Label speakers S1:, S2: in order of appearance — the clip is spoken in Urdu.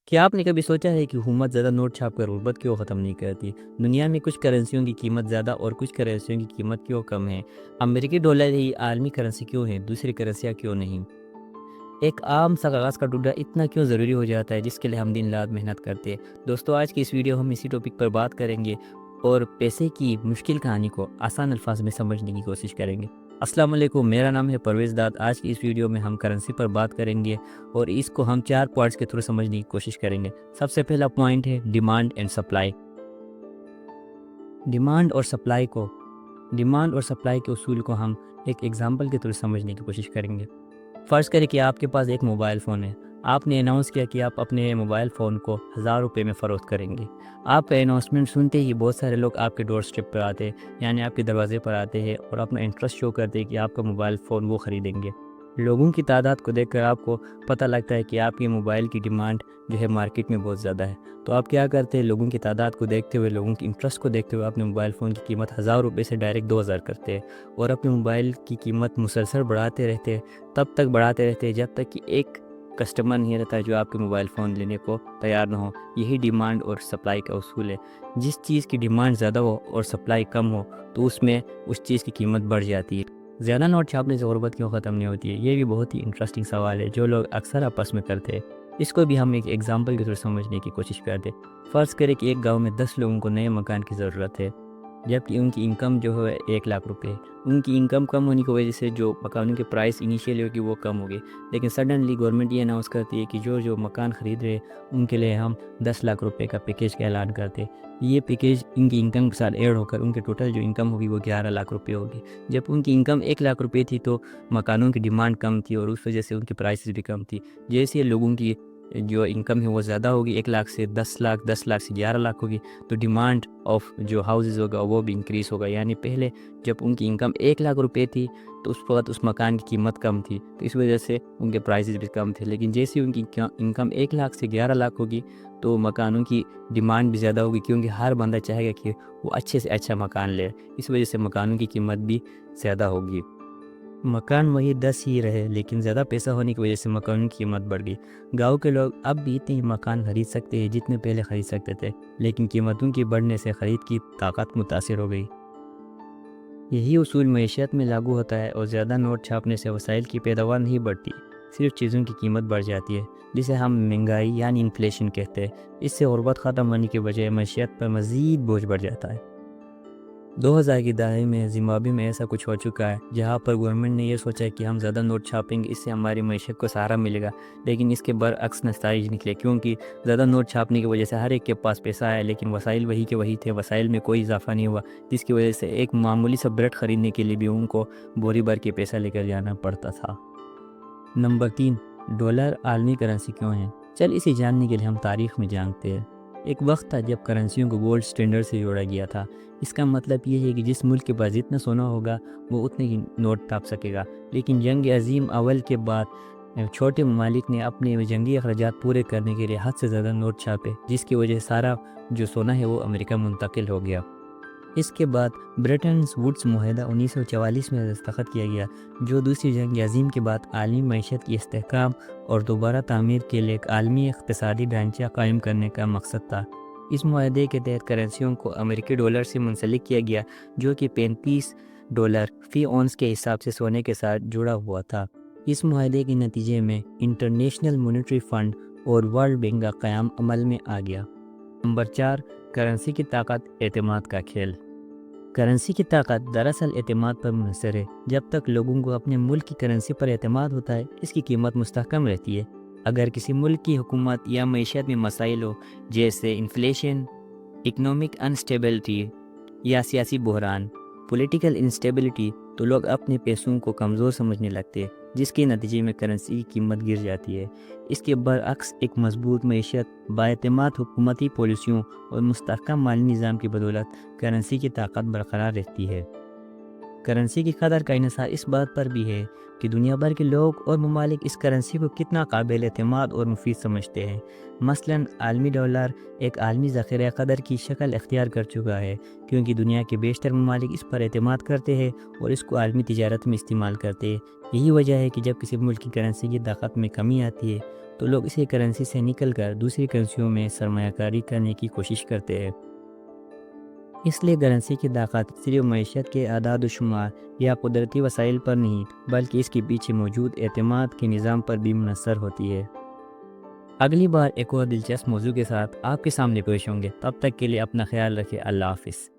S1: کیا آپ نے کبھی سوچا ہے کہ حکومت زیادہ نوٹ چھاپ کر غربت کیوں ختم نہیں کرتی؟ دنیا میں کچھ کرنسیوں کی قیمت زیادہ اور کچھ کرنسیوں کی قیمت کیوں کم ہے؟ امریکی ڈالر ہی عالمی کرنسی کیوں ہے، دوسری کرنسیاں کیوں نہیں؟ ایک عام سا کاغذ کا ٹکڑا اتنا کیوں ضروری ہو جاتا ہے جس کے لیے ہم دن رات محنت کرتے ہیں؟ دوستو، آج کی اس ویڈیو ہم اسی ٹاپک پر بات کریں گے اور پیسے کی مشکل کہانی کو آسان الفاظ میں سمجھنے کی کوشش کریں گے۔ السلام علیکم، میرا نام ہے پرویز داد۔ آج کی اس ویڈیو میں ہم کرنسی پر بات کریں گے اور اس کو ہم 4 پوائنٹس کے تھرو سمجھنے کی کوشش کریں گے۔ سب سے پہلا پوائنٹ ہے ڈیمانڈ اینڈ سپلائی۔ ڈیمانڈ اور سپلائی کے اصول کو ہم ایک ایگزامپل کے تھرو سمجھنے کی کوشش کریں گے۔ فرض کریں کہ آپ کے پاس ایک موبائل فون ہے۔ آپ نے اناؤنس کیا کہ آپ اپنے موبائل فون کو 1000 روپے میں فروخت کریں گے۔ آپ کا اناؤنسمنٹ سنتے ہی بہت سارے لوگ آپ کے ڈور اسٹیپ پر آتے ہیں، یعنی آپ کے دروازے پر آتے ہیں اور اپنا انٹرسٹ شو کرتے ہیں کہ آپ کا موبائل فون وہ خریدیں گے۔ لوگوں کی تعداد کو دیکھ کر آپ کو پتہ لگتا ہے کہ آپ کے موبائل کی ڈیمانڈ جو ہے مارکیٹ میں بہت زیادہ ہے۔ تو آپ کیا کرتے ہیں؟ لوگوں کی تعداد کو دیکھتے ہوئے، لوگوں کی انٹرسٹ کو دیکھتے ہوئے اپنے موبائل فون کی قیمت 1000 روپے سے ڈائریکٹ 2000 کرتے ہیں اور اپنے موبائل کی قیمت مسلسل بڑھاتے رہتے ہیں، تب تک بڑھاتے رہتے ہیں جب تک کہ ایک کسٹمر نہیں رہتا ہے جو آپ کے موبائل فون لینے کو تیار نہ ہو۔ یہی ڈیمانڈ اور سپلائی کا اصول ہے۔ جس چیز کی ڈیمانڈ زیادہ ہو اور سپلائی کم ہو تو اس میں اس چیز کی قیمت بڑھ جاتی ہے۔ زیادہ نوٹ چھاپنے سے غربت کیوں ختم نہیں ہوتی ہے؟ یہ بھی بہت ہی انٹرسٹنگ سوال ہے جو لوگ اکثر آپس میں کرتے ہیں۔ اس کو بھی ہم ایک ایگزامپل کے طور سمجھنے کی کوشش کرتے ہیں۔ فرض کریں کہ ایک گاؤں میں 10 لوگوں کو نئے مکان کی ضرورت ہے، جبکہ ان کی انکم جو ہے 1 لاکھ روپے ہے۔ ان کی انکم کم ہونے کی وجہ سے جو مکانوں کے پرائس انیشیلی ہوگی وہ کم ہوگی، لیکن سڈنلی گورنمنٹ یہ اناؤنس کرتی ہے کہ جو مکان خرید رہے ان کے لیے ہم 10 لاکھ روپے کا پیکیج کا اعلان کرتے ہیں۔ یہ پیکیج ان کی انکم کے ساتھ ایڈ ہو کر ان کے ٹوٹل جو انکم ہوگی وہ 11 لاکھ روپے ہوگی۔ جب ان کی انکم 1 لاکھ روپے تھی تو مکانوں کی ڈیمانڈ کم تھی اور اس وجہ سے ان کی پرائسز بھی کم تھی۔ جیسے لوگوں کی جو انکم ہے وہ زیادہ ہوگی، 1 لاکھ سے 10 لاکھ، 10 لاکھ سے 11 لاکھ ہوگی، تو ڈیمانڈ آف جو ہاؤسز ہوگا وہ بھی انکریز ہوگا۔ یعنی پہلے جب ان کی انکم 1 لاکھ روپے تھی تو اس وقت اس مکان کی قیمت کم تھی، تو اس وجہ سے ان کے پرائسز بھی کم تھے، لیکن جیسے ان کی انکم 1 لاکھ سے 11 لاکھ ہوگی تو مکانوں کی ڈیمانڈ بھی زیادہ ہوگی، کیونکہ ہر بندہ چاہے گا کہ وہ اچھے سے اچھا مکان لے۔ اس وجہ سے مکانوں کی قیمت بھی زیادہ ہوگی۔ مکان وہی 10 ہی رہے، لیکن زیادہ پیسہ ہونے کی وجہ سے مکانوں کی قیمت بڑھ گئی۔ گاؤں کے لوگ اب بھی اتنے ہی مکان خرید سکتے ہیں جتنے پہلے خرید سکتے تھے، لیکن قیمتوں کی بڑھنے سے خرید کی طاقت متاثر ہو گئی۔ یہی اصول معیشت میں لاگو ہوتا ہے، اور زیادہ نوٹ چھاپنے سے وسائل کی پیداوار نہیں بڑھتی، صرف چیزوں کی قیمت بڑھ جاتی ہے، جسے ہم مہنگائی یعنی انفلیشن کہتے ہیں۔ اس سے غربت ختم ہونے کے بجائے معیشت پر مزید بوجھ بڑھ جاتا ہے۔ 2000 کی دہائی میں زمبابوے میں ایسا کچھ ہو چکا ہے جہاں پر گورنمنٹ نے یہ سوچا کہ ہم زیادہ نوٹ چھاپیں گے، اس سے ہماری معیشت کو سہارا ملے گا، لیکن اس کے برعکس نتائج نکلے، کیونکہ زیادہ نوٹ چھاپنے کی وجہ سے ہر ایک کے پاس پیسہ آیا، لیکن وسائل وہی کے وہی تھے، وسائل میں کوئی اضافہ نہیں ہوا، جس کی وجہ سے ایک معمولی سا بریڈ خریدنے کے لیے بھی ان کو بوری بھر کے پیسہ لے کر جانا پڑتا تھا۔ نمبر 3، ڈالر عالمی کرنسی کیوں ہے؟ چل اسے جاننے کے لیے ہم تاریخ میں جانتے ہیں۔ ایک وقت تھا جب کرنسیوں کو گولڈ سٹینڈرڈ سے جوڑا گیا تھا۔ اس کا مطلب یہ ہے کہ جس ملک کے پاس جتنا سونا ہوگا وہ اتنے ہی نوٹ چھاپ سکے گا، لیکن جنگ عظیم اول کے بعد چھوٹے ممالک نے اپنے جنگی اخراجات پورے کرنے کے لیے حد سے زیادہ نوٹ چھاپے، جس کی وجہ سے سارا جو سونا ہے وہ امریکہ منتقل ہو گیا۔ اس کے بعد برٹن ووڈز معاہدہ 1944 میں دستخط کیا گیا، جو دوسری جنگ عظیم کے بعد عالمی معیشت کی استحکام اور دوبارہ تعمیر کے لیے ایک عالمی اقتصادی ڈھانچہ قائم کرنے کا مقصد تھا۔ اس معاہدے کے تحت کرنسیوں کو امریکی ڈالر سے منسلک کیا گیا، جو کہ $35 فی اونس کے حساب سے سونے کے ساتھ جڑا ہوا تھا۔ اس معاہدے کے نتیجے میں انٹرنیشنل مانیٹری فنڈ اور ورلڈ بینک کا قیام عمل میں آ گیا۔ نمبر 4، کرنسی کی طاقت، اعتماد کا کھیل۔ کرنسی کی طاقت دراصل اعتماد پر منحصر ہے۔ جب تک لوگوں کو اپنے ملک کی کرنسی پر اعتماد ہوتا ہے، اس کی قیمت مستحکم رہتی ہے۔ اگر کسی ملک کی حکومت یا معیشت میں مسائل ہو، جیسے انفلیشن، اکنامک انسٹیبلٹی یا سیاسی بحران، پولیٹیکل انسٹیبلٹی، تو لوگ اپنے پیسوں کو کمزور سمجھنے لگتے ہیں، جس کے نتیجے میں کرنسی کی قیمت گر جاتی ہے۔ اس کے برعکس ایک مضبوط معیشت، بااعتماد حکومتی پالیسیوں اور مستحکم مالی نظام کی بدولت کرنسی کی طاقت برقرار رہتی ہے۔ کرنسی کی قدر کا انحصار اس بات پر بھی ہے کہ دنیا بھر کے لوگ اور ممالک اس کرنسی کو کتنا قابل اعتماد اور مفید سمجھتے ہیں۔ مثلاً عالمی ڈالر ایک عالمی ذخیرہ قدر کی شکل اختیار کر چکا ہے، کیونکہ دنیا کے بیشتر ممالک اس پر اعتماد کرتے ہیں اور اس کو عالمی تجارت میں استعمال کرتے ہیں۔ یہی وجہ ہے کہ جب کسی ملک کی کرنسی کی طاقت میں کمی آتی ہے تو لوگ اسی کرنسی سے نکل کر دوسری کرنسیوں میں سرمایہ کاری کرنے کی کوشش کرتے ہیں۔ اس لیے کرنسی کی طاقت صرف معیشت کے اعداد و شمار یا قدرتی وسائل پر نہیں، بلکہ اس کے پیچھے موجود اعتماد کے نظام پر بھی منحصر ہوتی ہے۔ اگلی بار ایک اور دلچسپ موضوع کے ساتھ آپ کے سامنے پیش ہوں گے۔ تب تک کے لیے اپنا خیال رکھیں۔ اللہ حافظ۔